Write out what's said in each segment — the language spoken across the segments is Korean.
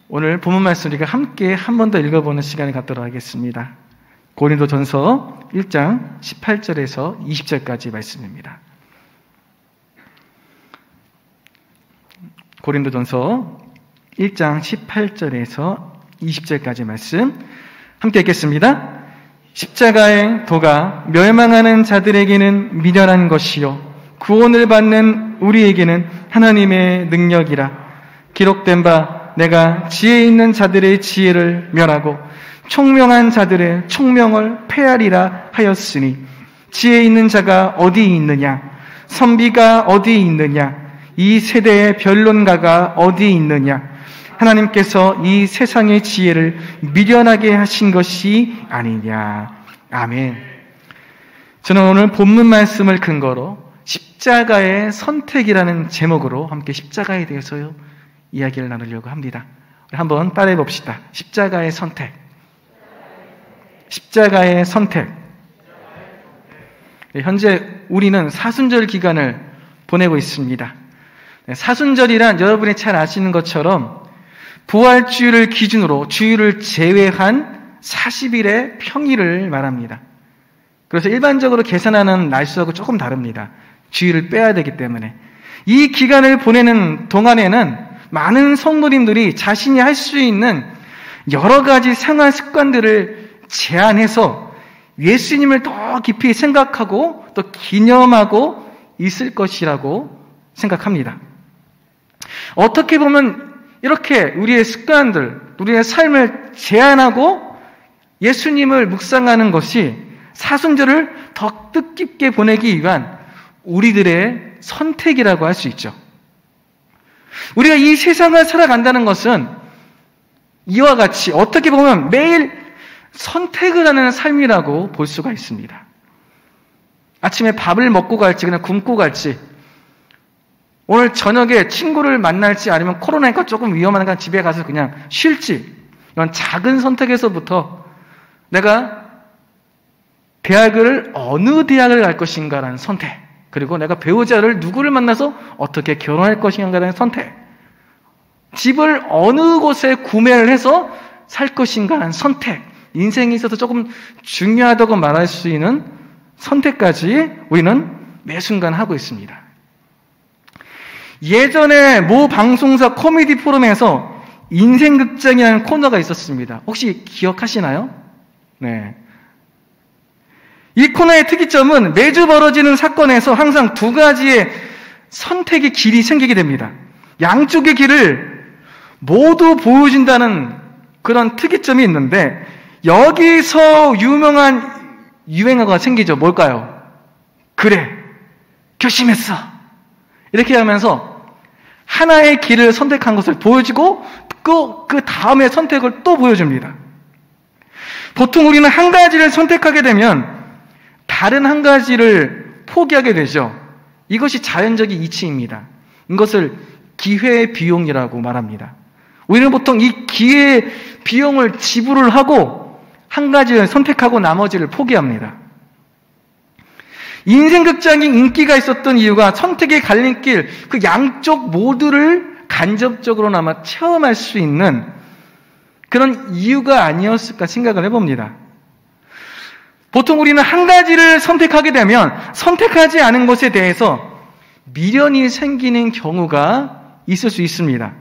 오늘 본문 말씀 우리가 함께 한 번 더 읽어보는 시간을 갖도록 하겠습니다. 고린도전서 1장 18절에서 20절까지 말씀입니다. 고린도전서 1장 18절에서 20절까지 말씀 함께 읽겠습니다. 십자가의 도가 멸망하는 자들에게는 미련한 것이요 구원을 받는 우리에게는 하나님의 능력이라. 기록된 바 내가 지혜 있는 자들의 지혜를 멸하고 총명한 자들의 총명을 폐하리라 하였으니 지혜 있는 자가 어디 있느냐 선비가 어디 있느냐 이 세대의 변론가가 어디 있느냐 하나님께서 이 세상의 지혜를 미련하게 하신 것이 아니냐. 아멘. 저는 오늘 본문 말씀을 근거로 십자가의 선택이라는 제목으로 함께 십자가에 대해서 이야기를 나누려고 합니다. 한번 따라해 봅시다. 십자가의 선택. 십자가의 선택. 현재 우리는 사순절 기간을 보내고 있습니다. 사순절이란 여러분이 잘 아시는 것처럼 부활주일을 기준으로 주일을 제외한 40일의 평일을 말합니다. 그래서 일반적으로 계산하는 날수하고 조금 다릅니다. 주일을 빼야 되기 때문에. 이 기간을 보내는 동안에는 많은 성도님들이 자신이 할 수 있는 여러 가지 생활 습관들을 제안해서 예수님을 더 깊이 생각하고 또 기념하고 있을 것이라고 생각합니다. 어떻게 보면 이렇게 우리의 습관들, 우리의 삶을 제안하고 예수님을 묵상하는 것이 사순절을 더 뜻깊게 보내기 위한 우리들의 선택이라고 할 수 있죠. 우리가 이 세상을 살아간다는 것은 이와 같이 어떻게 보면 매일 선택을 하는 삶이라고 볼 수가 있습니다. 아침에 밥을 먹고 갈지 그냥 굶고 갈지, 오늘 저녁에 친구를 만날지 아니면 코로나니까 조금 위험하니까 집에 가서 그냥 쉴지, 이런 작은 선택에서부터 내가 어느 대학을 갈 것인가라는 선택, 그리고 내가 배우자를 누구를 만나서 어떻게 결혼할 것인가라는 선택, 집을 어느 곳에 구매를 해서 살 것인가라는 선택, 인생에 있어서 조금 중요하다고 말할 수 있는 선택까지 우리는 매 순간 하고 있습니다. 예전에 모 방송사 코미디 프로그램에서 인생극장이라는 코너가 있었습니다. 혹시 기억하시나요? 네. 이 코너의 특이점은 매주 벌어지는 사건에서 항상 두 가지의 선택의 길이 생기게 됩니다. 양쪽의 길을 모두 보여준다는 그런 특이점이 있는데, 여기서 유명한 유행어가 생기죠. 뭘까요? 그래, 결심했어. 이렇게 하면서 하나의 길을 선택한 것을 보여주고 그 다음에 선택을 또 보여줍니다. 보통 우리는 한 가지를 선택하게 되면 다른 한 가지를 포기하게 되죠. 이것이 자연적인 이치입니다. 이것을 기회의 비용이라고 말합니다. 우리는 보통 이 기회의 비용을 지불을 하고 한 가지를 선택하고 나머지를 포기합니다. 인생극장이 인기가 있었던 이유가 선택의 갈림길, 그 양쪽 모두를 간접적으로나마 체험할 수 있는 그런 이유가 아니었을까 생각을 해봅니다. 보통 우리는 한 가지를 선택하게 되면 선택하지 않은 것에 대해서 미련이 생기는 경우가 있을 수 있습니다.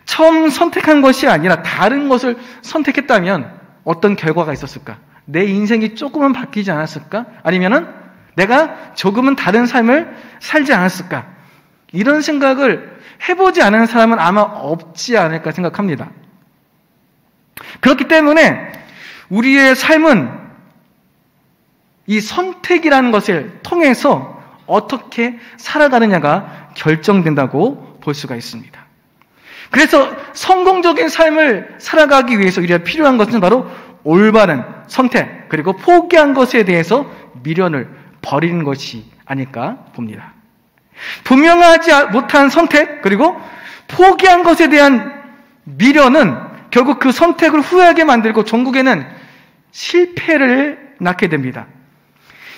처음 선택한 것이 아니라 다른 것을 선택했다면 어떤 결과가 있었을까? 내 인생이 조금은 바뀌지 않았을까? 아니면은 내가 조금은 다른 삶을 살지 않았을까? 이런 생각을 해보지 않은 사람은 아마 없지 않을까 생각합니다. 그렇기 때문에 우리의 삶은 이 선택이라는 것을 통해서 어떻게 살아가느냐가 결정된다고 볼 수가 있습니다. 그래서 성공적인 삶을 살아가기 위해서 우리가 필요한 것은 바로 올바른 선택, 그리고 포기한 것에 대해서 미련을 버리는 것이 아닐까 봅니다. 분명하지 못한 선택, 그리고 포기한 것에 대한 미련은 결국 그 선택을 후회하게 만들고 종국에는 실패를 낳게 됩니다.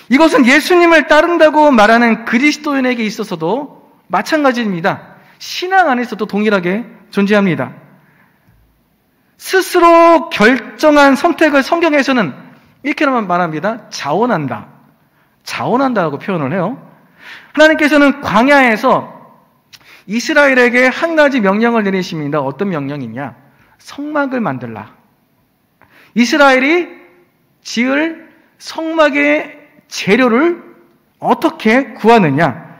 이것은 예수님을 따른다고 말하는 그리스도인에게 있어서도 마찬가지입니다. 신앙 안에서도 동일하게 존재합니다. 스스로 결정한 선택을 성경에서는 이렇게만 말합니다. 자원한다. 자원한다라고 표현을 해요. 하나님께서는 광야에서 이스라엘에게 한 가지 명령을 내리십니다. 어떤 명령이냐? 성막을 만들라. 이스라엘이 지을 성막의 재료를 어떻게 구하느냐?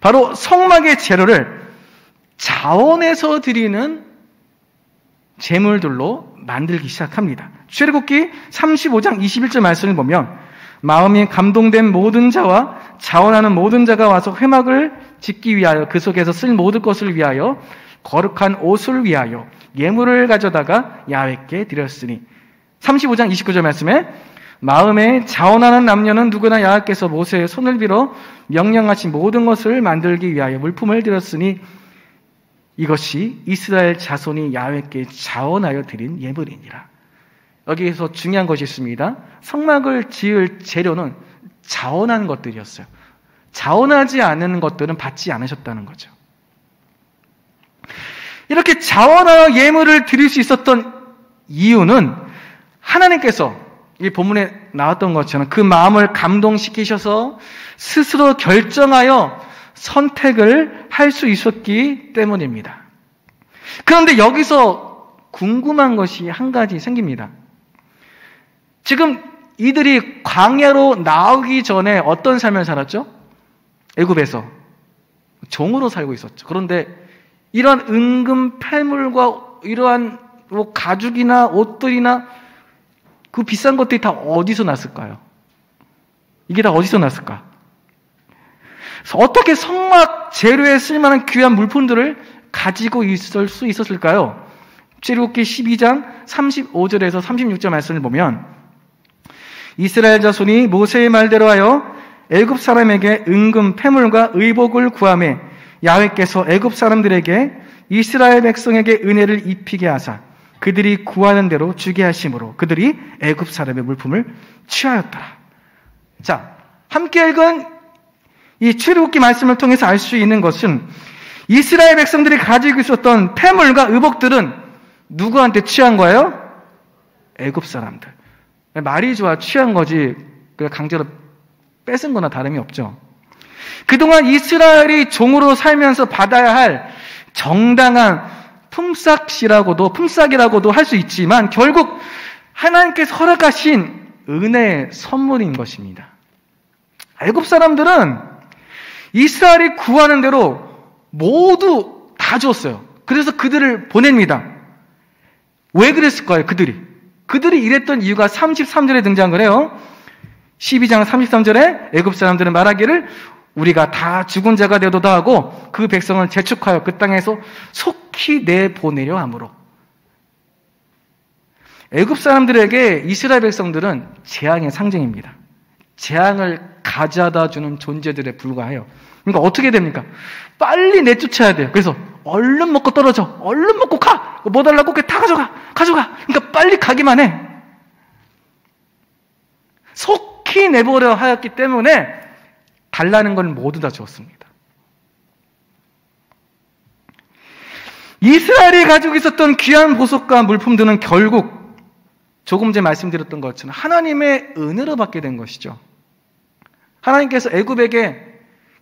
바로 성막의 재료를 자원에서 드리는 제물들로 만들기 시작합니다. 출애굽기 35장 21절 말씀을 보면 마음이 감동된 모든 자와 자원하는 모든 자가 와서 회막을 짓기 위하여 그 속에서 쓸 모든 것을 위하여 거룩한 옷을 위하여 예물을 가져다가 야훼께 드렸으니 35장 29절 말씀에 마음에 자원하는 남녀는 누구나 야훼께서 모세의 손을 빌어 명령하신 모든 것을 만들기 위하여 물품을 드렸으니 이것이 이스라엘 자손이 야훼께 자원하여 드린 예물이니라. 여기에서 중요한 것이 있습니다. 성막을 지을 재료는 자원한 것들이었어요. 자원하지 않은 것들은 받지 않으셨다는 거죠. 이렇게 자원하여 예물을 드릴 수 있었던 이유는 하나님께서 이 본문에 나왔던 것처럼 그 마음을 감동시키셔서 스스로 결정하여 선택을 할 수 있었기 때문입니다. 그런데 여기서 궁금한 것이 한 가지 생깁니다. 지금 이들이 광야로 나오기 전에 어떤 삶을 살았죠? 애굽에서 종으로 살고 있었죠. 그런데 이러한 은금 패물과 이러한 가죽이나 옷들이나 그 비싼 것들이 다 어디서 났을까요? 이게 다 어디서 났을까? 어떻게 성막 재료에 쓸만한 귀한 물품들을 가지고 있을 수 있었을까요? 출애굽기 12장 35절에서 36절 말씀을 보면 이스라엘 자손이 모세의 말대로 하여 애굽 사람에게 은금 패물과 의복을 구하매 야훼께서 애굽 사람들에게 이스라엘 백성에게 은혜를 입히게 하사 그들이 구하는 대로 주게 하심으로 그들이 애굽 사람의 물품을 취하였더라. 자, 함께 읽은 이 출애굽기 말씀을 통해서 알 수 있는 것은 이스라엘 백성들이 가지고 있었던 패물과 의복들은 누구한테 취한 거예요? 애굽 사람들. 말이 좋아 취한 거지 강제로 뺏은 거나 다름이 없죠. 그동안 이스라엘이 종으로 살면서 받아야 할 정당한 품삯이라고도 할 수 있지만 결국 하나님께서 허락하신 은혜의 선물인 것입니다. 애굽 사람들은 이스라엘이 구하는 대로 모두 다 주었어요. 그래서 그들을 보냅니다. 왜 그랬을까요? 그들이 이랬던 이유가 33절에 등장을 해요. 12장 33절에 애굽 사람들은 말하기를 우리가 다 죽은 자가 되도다 하고 그 백성을 재촉하여 그 땅에서 속히 내보내려 하므로. 애굽 사람들에게 이스라엘 백성들은 재앙의 상징입니다. 재앙을 가져다 주는 존재들에 불과해요. 그러니까 어떻게 됩니까? 빨리 내쫓아야 돼요. 그래서 얼른 먹고 떨어져. 얼른 먹고 가. 뭐 달라고? 다 가져가. 그러니까 빨리 가기만 해. 속히 내버려 하였기 때문에 달라는 건 모두 다 주었습니다. 이스라엘이 가지고 있었던 귀한 보석과 물품들은 결국 조금 전에 말씀드렸던 것처럼 하나님의 은혜로 받게 된 것이죠. 하나님께서 애굽에게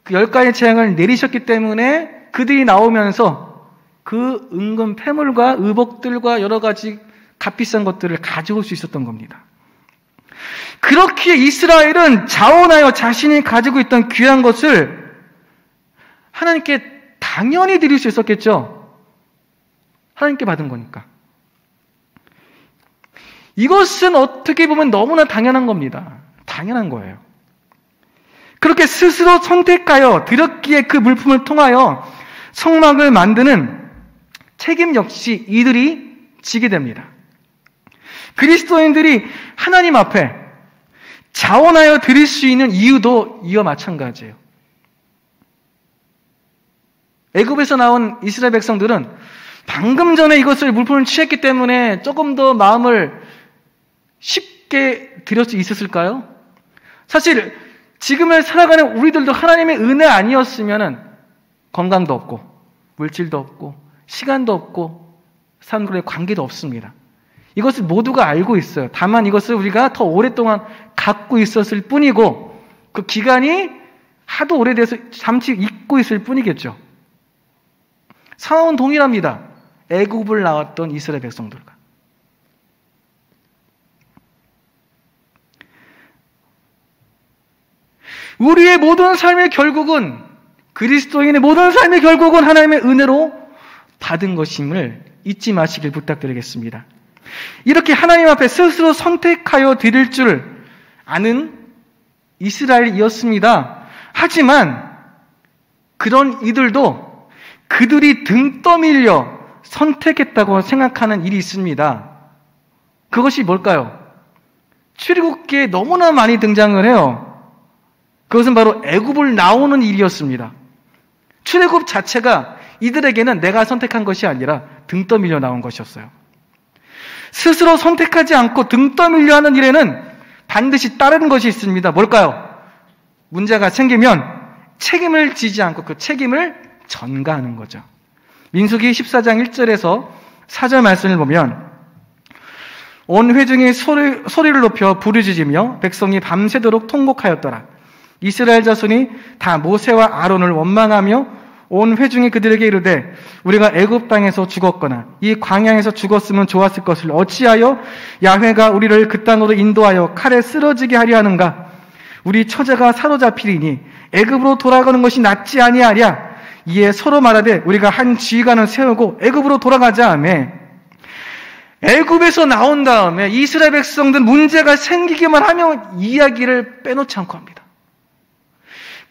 그 10가지 재앙을 내리셨기 때문에 그들이 나오면서 그 은금 패물과 의복들과 여러 가지 값비싼 것들을 가져올 수 있었던 겁니다. 그렇기에 이스라엘은 자원하여 자신이 가지고 있던 귀한 것을 하나님께 당연히 드릴 수 있었겠죠. 하나님께 받은 거니까. 이것은 어떻게 보면 너무나 당연한 겁니다. 당연한 거예요. 그렇게 스스로 선택하여 드렸기에 그 물품을 통하여 성막을 만드는 책임 역시 이들이 지게 됩니다. 그리스도인들이 하나님 앞에 자원하여 드릴 수 있는 이유도 이와 마찬가지예요. 애굽에서 나온 이스라엘 백성들은 방금 전에 이것을 물품을 취했기 때문에 조금 더 마음을 쉽게 드릴 수 있었을까요? 사실 지금을 살아가는 우리들도 하나님의 은혜 아니었으면 건강도 없고 물질도 없고 시간도 없고 사람들과의 관계도 없습니다. 이것을 모두가 알고 있어요. 다만 이것을 우리가 더 오랫동안 갖고 있었을 뿐이고 그 기간이 하도 오래돼서 잠시 잊고 있을 뿐이겠죠. 상황은 동일합니다. 애굽을 나왔던 이스라엘 백성들과. 우리의 모든 삶의 결국은, 그리스도인의 모든 삶의 결국은 하나님의 은혜로 받은 것임을 잊지 마시길 부탁드리겠습니다. 이렇게 하나님 앞에 스스로 선택하여 드릴 줄 아는 이스라엘이었습니다. 하지만 그런 이들도 그들이 등 떠밀려 선택했다고 생각하는 일이 있습니다. 그것이 뭘까요? 출애굽기에 너무나 많이 등장을 해요. 그것은 바로 애굽을 나오는 일이었습니다. 출애굽 자체가 이들에게는 내가 선택한 것이 아니라 등 떠밀려 나온 것이었어요. 스스로 선택하지 않고 등 떠밀려 하는 일에는 반드시 따르는 것이 있습니다. 뭘까요? 문제가 생기면 책임을 지지 않고 그 책임을 전가하는 거죠. 민수기 14장 1절에서 4절 말씀을 보면 온 회중이 소리를 높여 부르짖으며 백성이 밤새도록 통곡하였더라. 이스라엘 자손이 다 모세와 아론을 원망하며 온 회중이 그들에게 이르되 우리가 애굽 땅에서 죽었거나 이 광야에서 죽었으면 좋았을 것을 어찌하여 야훼가 우리를 그 땅으로 인도하여 칼에 쓰러지게 하려 하는가? 우리 처자가 사로잡히리니 애굽으로 돌아가는 것이 낫지 아니하랴? 이에 서로 말하되 우리가 한 지휘관을 세우고 애굽으로 돌아가자 하며 애굽에서 나온 다음에 이스라엘 백성들 문제가 생기기만 하면 이야기를 빼놓지 않고 합니다.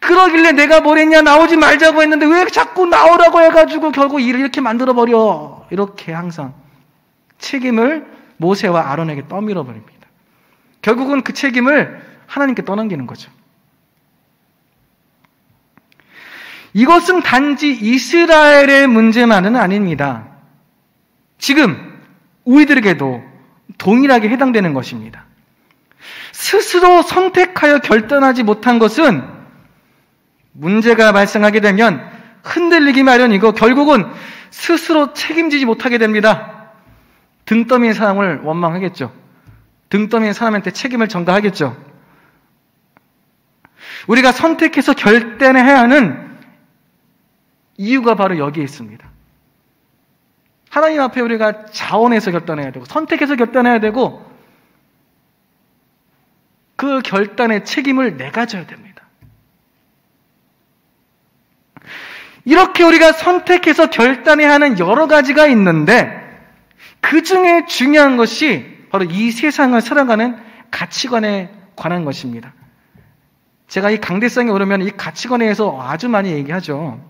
그러길래 내가 뭘 했냐, 나오지 말자고 했는데 왜 자꾸 나오라고 해가지고 결국 일을 이렇게 만들어버려. 이렇게 항상 책임을 모세와 아론에게 떠밀어버립니다. 결국은 그 책임을 하나님께 떠넘기는 거죠. 이것은 단지 이스라엘의 문제만은 아닙니다. 지금 우리들에게도 동일하게 해당되는 것입니다. 스스로 선택하여 결단하지 못한 것은 문제가 발생하게 되면 흔들리기 마련이고 결국은 스스로 책임지지 못하게 됩니다. 등 떠민 사람을 원망하겠죠. 등 떠민 사람한테 책임을 전가하겠죠. 우리가 선택해서 결단해야 하는 이유가 바로 여기에 있습니다. 하나님 앞에 우리가 자원해서 결단해야 되고 선택해서 결단해야 되고 그 결단의 책임을 내가 져야 됩니다. 이렇게 우리가 선택해서 결단해야 하는 여러 가지가 있는데 그 중에 중요한 것이 바로 이 세상을 살아가는 가치관에 관한 것입니다. 제가 이 강대상에 오르면 이 가치관에 대해서 아주 많이 얘기하죠.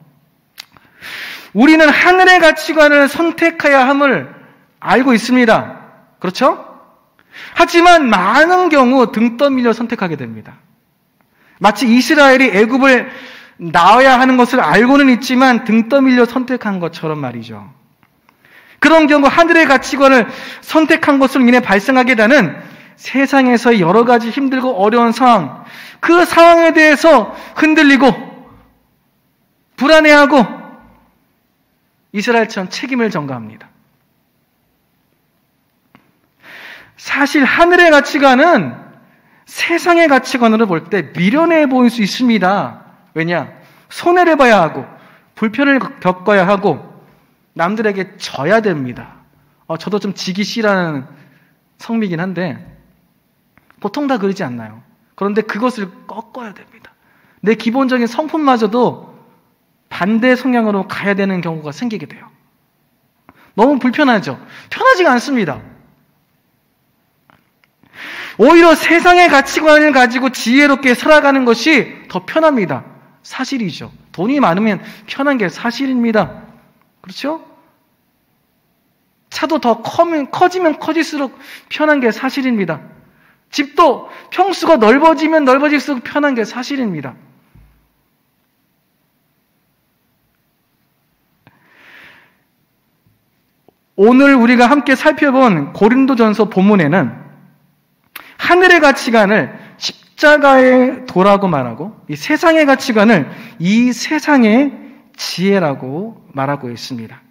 우리는 하늘의 가치관을 선택해야 함을 알고 있습니다. 그렇죠? 하지만 많은 경우 등 떠밀려 선택하게 됩니다. 마치 이스라엘이 애굽을 나와야 하는 것을 알고는 있지만 등 떠밀려 선택한 것처럼 말이죠. 그런 경우 하늘의 가치관을 선택한 것으로 인해 발생하게 되는 세상에서 여러 가지 힘들고 어려운 상황, 그 상황에 대해서 흔들리고 불안해하고 이스라엘처럼 책임을 전가합니다. 사실 하늘의 가치관은 세상의 가치관으로 볼 때 미련해 보일 수 있습니다. 왜냐? 손해를 봐야 하고 불편을 겪어야 하고 남들에게 져야 됩니다. 저도 좀 지기 싫어하는 성미긴 한데 보통 다 그러지 않나요? 그런데 그것을 꺾어야 됩니다. 내 기본적인 성품마저도 반대 성향으로 가야 되는 경우가 생기게 돼요. 너무 불편하죠? 편하지가 않습니다. 오히려 세상의 가치관을 가지고 지혜롭게 살아가는 것이 더 편합니다. 사실이죠. 돈이 많으면 편한 게 사실입니다. 그렇죠? 차도 더 커지면 커질수록 편한 게 사실입니다. 집도 평수가 넓어지면 넓어질수록 편한 게 사실입니다. 오늘 우리가 함께 살펴본 고린도전서 본문에는 하늘의 가치관을 십자가의 도라고 말하고 이 세상의 가치관을 이 세상의 지혜라고 말하고 있습니다.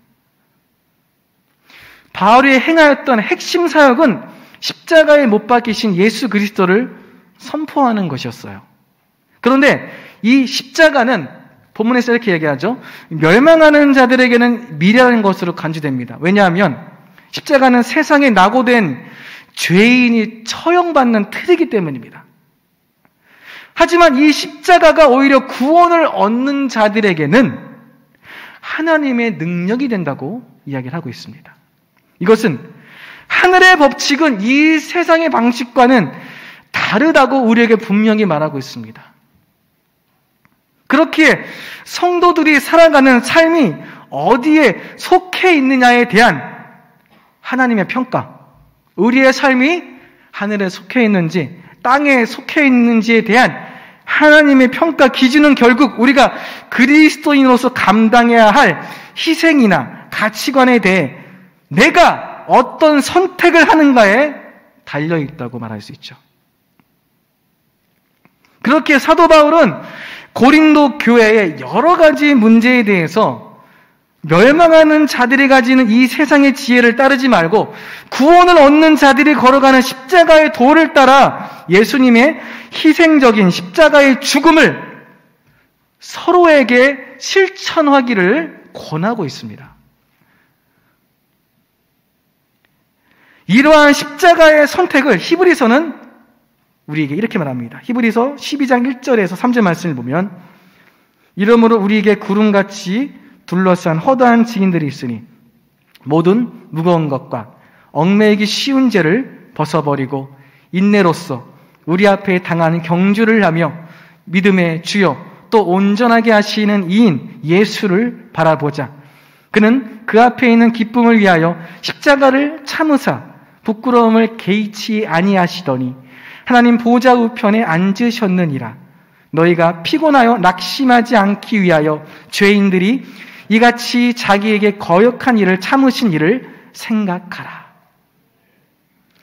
바울이 행하였던 핵심 사역은 십자가에 못 박히신 예수 그리스도를 선포하는 것이었어요. 그런데 이 십자가는 본문에서 이렇게 얘기하죠. 멸망하는 자들에게는 미련한 것으로 간주됩니다. 왜냐하면 십자가는 세상에 낙오된 죄인이 처형받는 틀이기 때문입니다. 하지만 이 십자가가 오히려 구원을 얻는 자들에게는 하나님의 능력이 된다고 이야기를 하고 있습니다. 이것은 하늘의 법칙은 이 세상의 방식과는 다르다고 우리에게 분명히 말하고 있습니다. 그렇기에 성도들이 살아가는 삶이 어디에 속해 있느냐에 대한 하나님의 평가, 우리의 삶이 하늘에 속해 있는지 땅에 속해 있는지에 대한 하나님의 평가 기준은 결국 우리가 그리스도인으로서 감당해야 할 희생이나 가치관에 대해 내가 어떤 선택을 하는가에 달려있다고 말할 수 있죠. 그렇게 사도 바울은 고린도 교회의 여러 가지 문제에 대해서 멸망하는 자들이 가지는 이 세상의 지혜를 따르지 말고 구원을 얻는 자들이 걸어가는 십자가의 도를 따라 예수님의 희생적인 십자가의 죽음을 서로에게 실천하기를 권하고 있습니다. 이러한 십자가의 선택을 히브리서는 우리에게 이렇게 말합니다. 히브리서 12장 1절에서 3절 말씀을 보면 이러므로 우리에게 구름같이 둘러싼 허다한 증인들이 있으니 모든 무거운 것과 얽매이기 쉬운 죄를 벗어버리고 인내로써 우리 앞에 당하는 경주를 하며 믿음의 주요 또 온전하게 하시는 이인 예수를 바라보자. 그는 그 앞에 있는 기쁨을 위하여 십자가를 참으사 부끄러움을 개의치 아니하시더니 하나님 보좌 우편에 앉으셨느니라. 너희가 피곤하여 낙심하지 않기 위하여 죄인들이 이같이 자기에게 거역한 일을 참으신 일을 생각하라.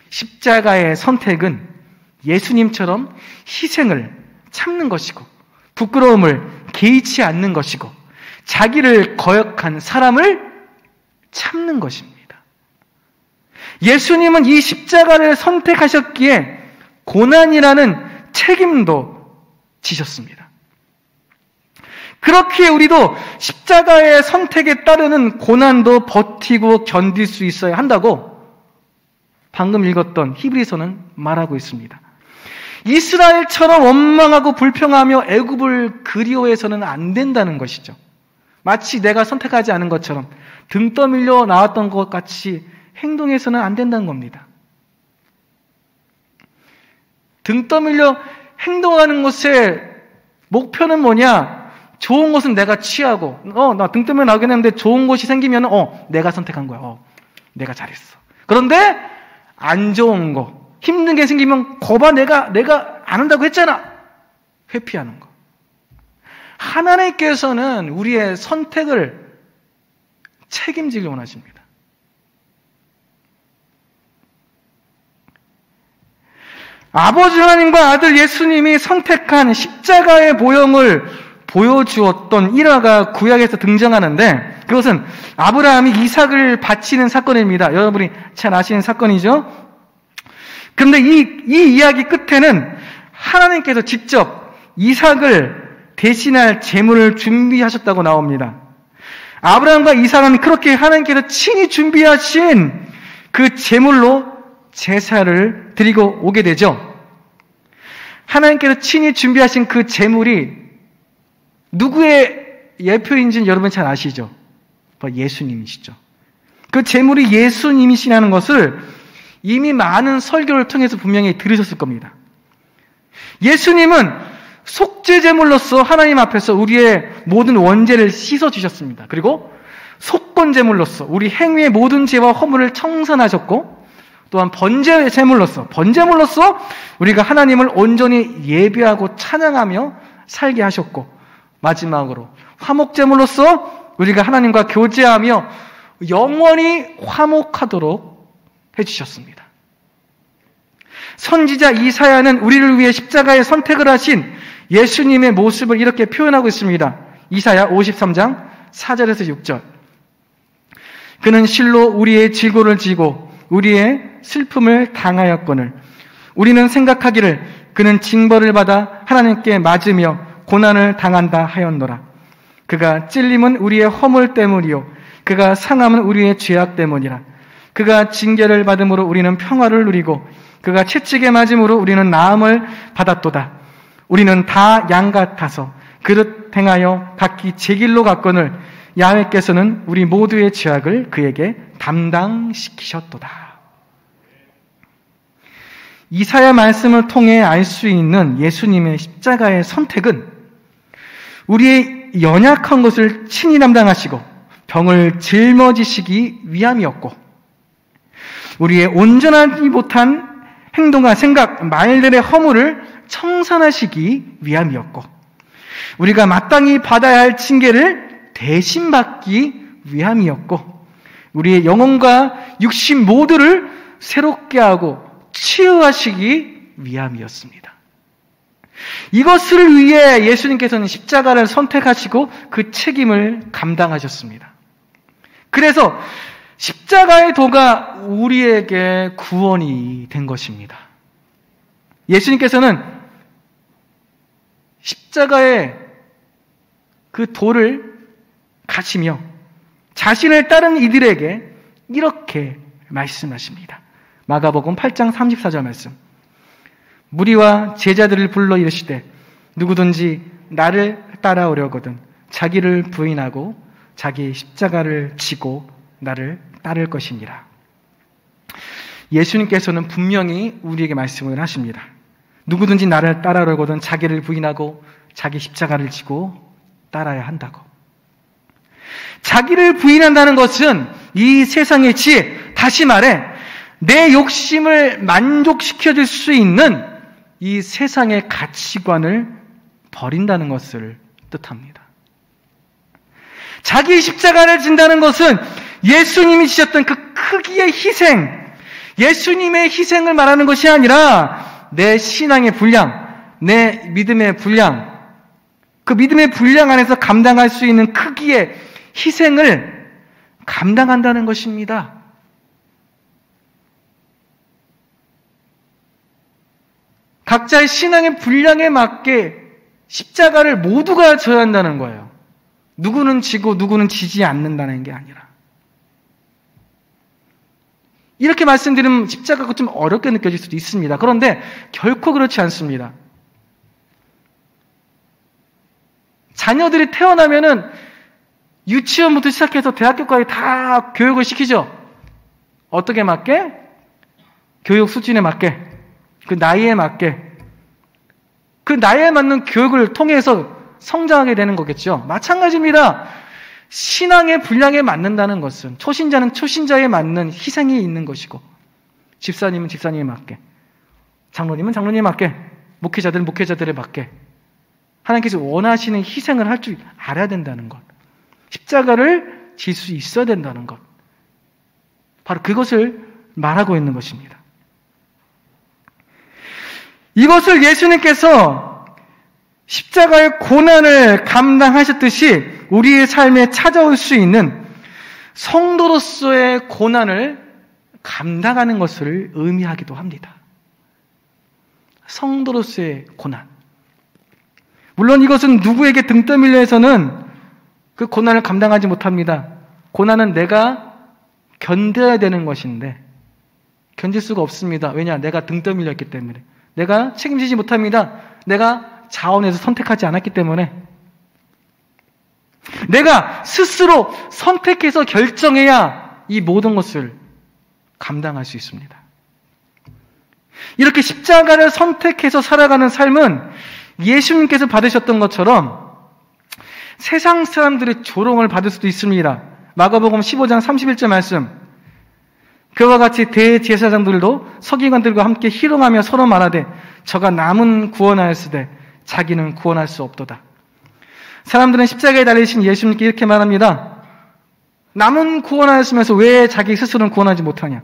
십자가의 선택은 예수님처럼 희생을 참는 것이고 부끄러움을 개의치 않는 것이고 자기를 거역한 사람을 참는 것입니다. 예수님은 이 십자가를 선택하셨기에 고난이라는 책임도 지셨습니다. 그렇기에 우리도 십자가의 선택에 따르는 고난도 버티고 견딜 수 있어야 한다고 방금 읽었던 히브리서는 말하고 있습니다. 이스라엘처럼 원망하고 불평하며 애굽을 그리워해서는 안 된다는 것이죠. 마치 내가 선택하지 않은 것처럼 등 떠밀려 나왔던 것 같이 행동해서는 안 된다는 겁니다. 등 떠밀려 행동하는 것의 목표는 뭐냐? 좋은 것은 내가 취하고 나 등 떠밀려 나오긴 했는데 좋은 것이 생기면 내가 선택한 거야. 내가 잘했어. 그런데 안 좋은 거, 힘든 게 생기면 거봐 내가 안 한다고 했잖아. 회피하는 거. 하나님께서는 우리의 선택을 책임지길 원하십니다. 아버지 하나님과 아들 예수님이 선택한 십자가의 모형을 보여주었던 일화가 구약에서 등장하는데 그것은 아브라함이 이삭을 바치는 사건입니다. 여러분이 잘 아시는 사건이죠. 그런데 이 이야기 끝에는 하나님께서 직접 이삭을 대신할 제물을 준비하셨다고 나옵니다. 아브라함과 이삭은 그렇게 하나님께서 친히 준비하신 그 제물로 제사를 드리고 오게 되죠. 하나님께서 친히 준비하신 그 제물이 누구의 예표인지는 여러분 잘 아시죠? 바로 예수님이시죠. 그 제물이 예수님이시라는 것을 이미 많은 설교를 통해서 분명히 들으셨을 겁니다. 예수님은 속죄제물로서 하나님 앞에서 우리의 모든 원죄를 씻어주셨습니다. 그리고 속건제물로서 우리 행위의 모든 죄와 허물을 청산하셨고 또한 번제물로서 우리가 하나님을 온전히 예배하고 찬양하며 살게 하셨고 마지막으로 화목제물로서 우리가 하나님과 교제하며 영원히 화목하도록 해주셨습니다. 선지자 이사야는 우리를 위해 십자가에 선택을 하신 예수님의 모습을 이렇게 표현하고 있습니다. 이사야 53장 4절에서 6절. 그는 실로 우리의 질고를 지고 우리의 슬픔을 당하였거늘 우리는 생각하기를 그는 징벌을 받아 하나님께 맞으며 고난을 당한다 하였노라. 그가 찔림은 우리의 허물 때문이요 그가 상함은 우리의 죄악 때문이라. 그가 징계를 받음으로 우리는 평화를 누리고 그가 채찍에 맞음으로 우리는 나음을 받았도다. 우리는 다 양 같아서 그릇 행하여 각기 제 길로 갔거늘 야훼께서는 우리 모두의 죄악을 그에게 담당시키셨도다. 이사야 말씀을 통해 알 수 있는 예수님의 십자가의 선택은 우리의 연약한 것을 친히 담당하시고 병을 짊어지시기 위함이었고 우리의 온전하지 못한 행동과 생각, 말들의 허물을 청산하시기 위함이었고 우리가 마땅히 받아야 할 징계를 대신 받기 위함이었고 우리의 영혼과 육신 모두를 새롭게 하고 치유하시기 위함이었습니다. 이것을 위해 예수님께서는 십자가를 선택하시고 그 책임을 감당하셨습니다. 그래서 십자가의 도가 우리에게 구원이 된 것입니다. 예수님께서는 십자가의 그 도를 가시며 자신을 따른 이들에게 이렇게 말씀하십니다. 마가복음 8장 34절 말씀. 무리와 제자들을 불러 이르시되 누구든지 나를 따라오려거든 자기를 부인하고 자기 십자가를 지고 나를 따를 것이니라. 예수님께서는 분명히 우리에게 말씀을 하십니다. 누구든지 나를 따라오려거든 자기를 부인하고 자기 십자가를 지고 따라야 한다고. 자기를 부인한다는 것은 이 세상의 지혜, 다시 말해 내 욕심을 만족시켜줄 수 있는 이 세상의 가치관을 버린다는 것을 뜻합니다. 자기 십자가를 진다는 것은 예수님이 지셨던 그 크기의 희생, 예수님의 희생을 말하는 것이 아니라 내 신앙의 분량, 내 믿음의 분량, 그 믿음의 분량 안에서 감당할 수 있는 크기의 희생을 감당한다는 것입니다. 각자의 신앙의 분량에 맞게 십자가를 모두가 져야 한다는 거예요. 누구는 지고 누구는 지지 않는다는 게 아니라. 이렇게 말씀드리면 십자가가 좀 어렵게 느껴질 수도 있습니다. 그런데 결코 그렇지 않습니다. 자녀들이 태어나면은 유치원부터 시작해서 대학교까지 다 교육을 시키죠. 어떻게 맞게? 교육 수준에 맞게, 그 나이에 맞게, 그 나이에 맞는 교육을 통해서 성장하게 되는 거겠죠. 마찬가지입니다. 신앙의 분량에 맞는다는 것은 초신자는 초신자에 맞는 희생이 있는 것이고 집사님은 집사님에 맞게, 장로님은 장로님에 맞게, 목회자들은 목회자들에 맞게 하나님께서 원하시는 희생을 할 줄 알아야 된다는 것, 십자가를 질 수 있어야 된다는 것, 바로 그것을 말하고 있는 것입니다. 이것을 예수님께서 십자가의 고난을 감당하셨듯이 우리의 삶에 찾아올 수 있는 성도로서의 고난을 감당하는 것을 의미하기도 합니다. 성도로서의 고난. 물론 이것은 누구에게 등 떠밀려 해서는 그 고난을 감당하지 못합니다. 고난은 내가 견뎌야 되는 것인데 견딜 수가 없습니다. 왜냐? 내가 등 떠밀렸기 때문에. 내가 책임지지 못합니다. 내가 자원해서 선택하지 않았기 때문에. 내가 스스로 선택해서 결정해야 이 모든 것을 감당할 수 있습니다. 이렇게 십자가를 선택해서 살아가는 삶은 예수님께서 받으셨던 것처럼 세상 사람들의 조롱을 받을 수도 있습니다. 마가복음 15장 31절 말씀. 그와 같이 대제사장들도 서기관들과 함께 희롱하며 서로 말하되 저가 남은 구원하였으되 자기는 구원할 수 없도다. 사람들은 십자가에 달리신 예수님께 이렇게 말합니다. 남은 구원하였으면서 왜 자기 스스로는 구원하지 못하냐.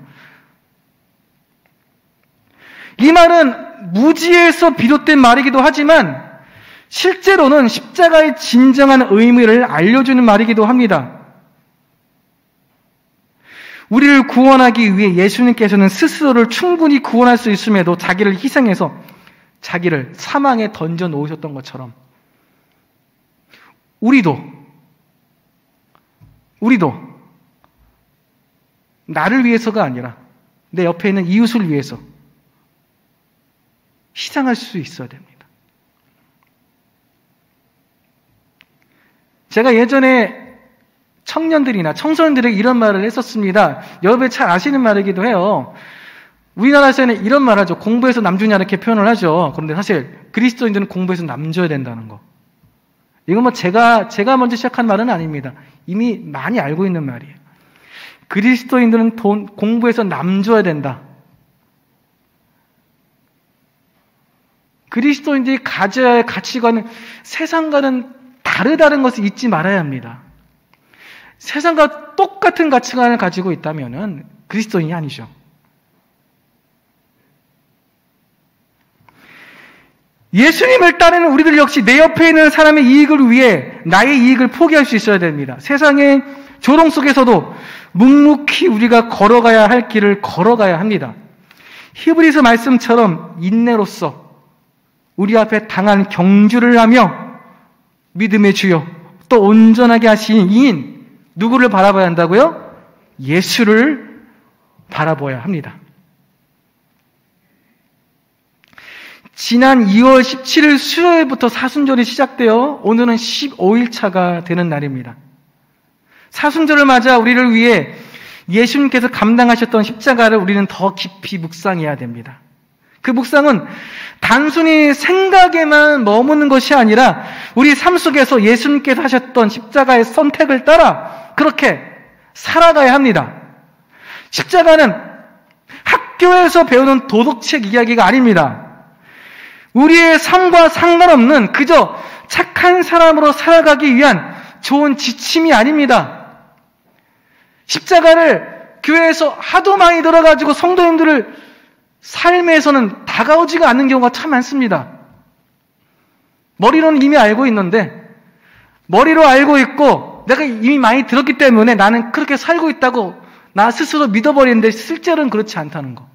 이 말은 무지에서 비롯된 말이기도 하지만 실제로는 십자가의 진정한 의미를 알려주는 말이기도 합니다. 우리를 구원하기 위해 예수님께서는 스스로를 충분히 구원할 수 있음에도 자기를 희생해서 자기를 사망에 던져 놓으셨던 것처럼 우리도 나를 위해서가 아니라 내 옆에 있는 이웃을 위해서 희생할 수 있어야 됩니다. 제가 예전에 청년들이나 청소년들에게 이런 말을 했었습니다. 여러분이 잘 아시는 말이기도 해요. 우리나라에서는 이런 말 하죠. 공부해서 남주냐 이렇게 표현을 하죠. 그런데 사실 그리스도인들은 공부해서 남줘야 된다는 거. 이건 뭐 제가 먼저 시작한 말은 아닙니다. 이미 많이 알고 있는 말이에요. 그리스도인들은 공부해서 남줘야 된다. 그리스도인들이 가져야 할 가치관은 세상과는 다르다는 것을 잊지 말아야 합니다. 세상과 똑같은 가치관을 가지고 있다면 그리스도인이 아니죠. 예수님을 따르는 우리들 역시 내 옆에 있는 사람의 이익을 위해 나의 이익을 포기할 수 있어야 됩니다. 세상의 조롱 속에서도 묵묵히 우리가 걸어가야 할 길을 걸어가야 합니다. 히브리서 말씀처럼 인내로서 우리 앞에 당한 경주를 하며 믿음의 주여 또 온전하게 하신 이인 누구를 바라봐야 한다고요? 예수를 바라봐야 합니다. 지난 2월 17일 수요일부터 사순절이 시작되어 오늘은 15일 차가 되는 날입니다. 사순절을 맞아 우리를 위해 예수님께서 감당하셨던 십자가를 우리는 더 깊이 묵상해야 됩니다. 그 묵상은 단순히 생각에만 머무는 것이 아니라 우리 삶 속에서 예수님께서 하셨던 십자가의 선택을 따라 그렇게 살아가야 합니다. 십자가는 학교에서 배우는 도덕책 이야기가 아닙니다. 우리의 삶과 상관없는 그저 착한 사람으로 살아가기 위한 좋은 지침이 아닙니다. 십자가를 교회에서 하도 많이 들어가지고 성도님들을 삶에서는 다가오지가 않는 경우가 참 많습니다. 머리로는 이미 알고 있는데 머리로 알고 있고 내가 이미 많이 들었기 때문에 나는 그렇게 살고 있다고 나 스스로 믿어버리는데 실제로는 그렇지 않다는 거.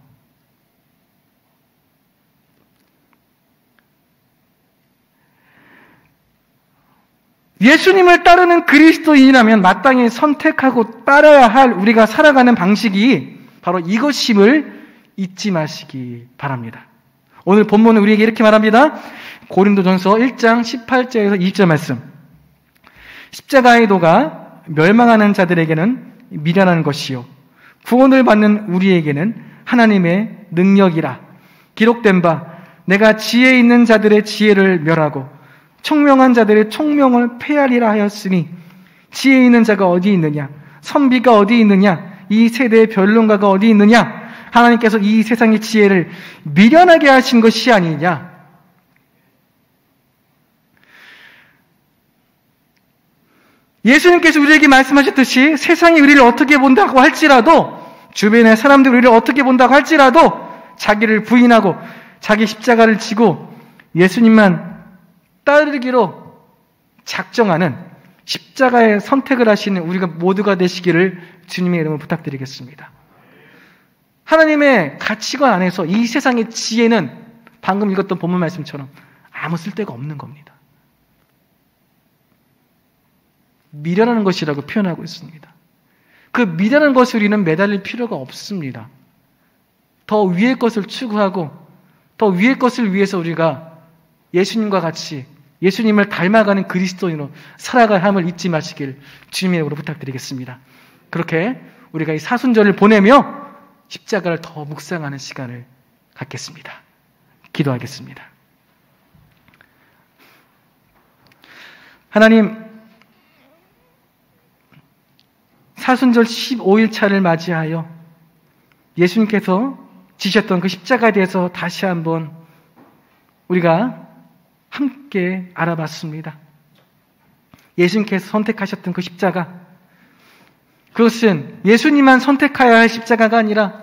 예수님을 따르는 그리스도인이라면 마땅히 선택하고 따라야 할 우리가 살아가는 방식이 바로 이것임을 잊지 마시기 바랍니다. 오늘 본문은 우리에게 이렇게 말합니다. 고린도전서 1장 18절에서 20절 말씀. 십자가의 도가 멸망하는 자들에게는 미련한 것이요 구원을 받는 우리에게는 하나님의 능력이라. 기록된 바 내가 지혜 있는 자들의 지혜를 멸하고 총명한 자들의 총명을 폐하리라 하였으니 지혜 있는 자가 어디 있느냐? 선비가 어디 있느냐? 이 세대의 변론가가 어디 있느냐? 하나님께서 이 세상의 지혜를 미련하게 하신 것이 아니냐? 예수님께서 우리에게 말씀하셨듯이 세상이 우리를 어떻게 본다고 할지라도 주변의 사람들이 우리를 어떻게 본다고 할지라도 자기를 부인하고 자기 십자가를 지고 예수님만 따르기로 작정하는 십자가의 선택을 하시는 우리가 모두가 되시기를 주님의 이름으로 부탁드리겠습니다. 하나님의 가치관 안에서 이 세상의 지혜는 방금 읽었던 본문 말씀처럼 아무 쓸데가 없는 겁니다. 미련한 것이라고 표현하고 있습니다. 그 미련한 것에 우리는 매달릴 필요가 없습니다. 더 위의 것을 추구하고 더 위의 것을 위해서 우리가 예수님과 같이 예수님을 닮아가는 그리스도인으로 살아갈 함을 잊지 마시길 주님의 이름으로 부탁드리겠습니다. 그렇게 우리가 이 사순절을 보내며 십자가를 더 묵상하는 시간을 갖겠습니다. 기도하겠습니다. 하나님, 사순절 15일 차를 맞이하여 예수님께서 지셨던 그 십자가에 대해서 다시 한번 우리가 함께 알아봤습니다. 예수님께서 선택하셨던 그 십자가, 그것은 예수님만 선택해야 할 십자가가 아니라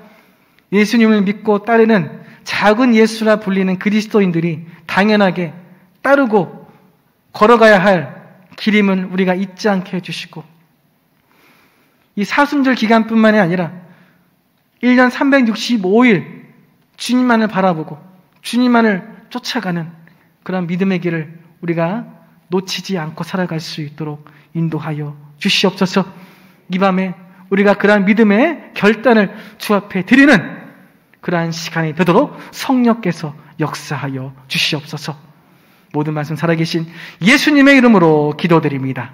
예수님을 믿고 따르는 작은 예수라 불리는 그리스도인들이 당연하게 따르고 걸어가야 할 길임을 우리가 잊지 않게 해주시고 이 사순절 기간뿐만이 아니라 1년 365일 주님만을 바라보고 주님만을 쫓아가는 그런 믿음의 길을 우리가 놓치지 않고 살아갈 수 있도록 인도하여 주시옵소서. 이 밤에 우리가 그러한 믿음의 결단을 주 앞에 드리는 그러한 시간이 되도록 성령께서 역사하여 주시옵소서. 모든 말씀 살아계신 예수님의 이름으로 기도드립니다.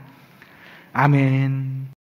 아멘.